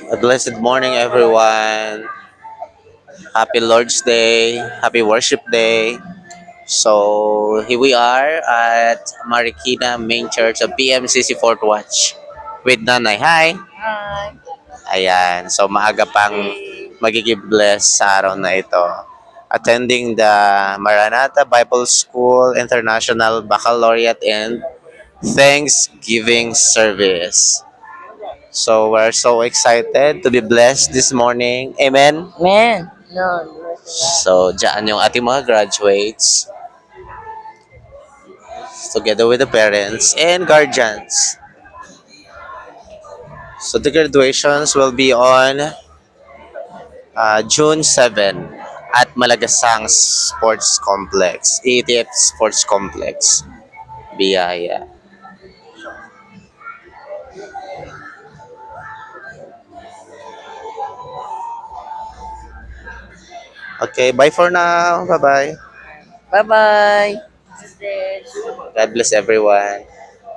A blessed morning, everyone. Happy Lord's Day. Happy Worship Day. So, here we are at Marikina Main Church of PMCC Fort Watch with Nanay. Hi! Hi. Ayan. So, maaga pang magiging blessed sa araw na ito. Attending the Maranatha Bible School International Baccalaureate and Thanksgiving Service. So, we're so excited to be blessed this morning. Amen? Man. No. So, dyan yung ating mga graduates together with the parents and guardians. So, the graduations will be on June 7 at Malagasang Sports Complex, ATF Sports Complex, Biyaya. Okay, bye for now. Bye-bye. Bye-bye. God bless everyone.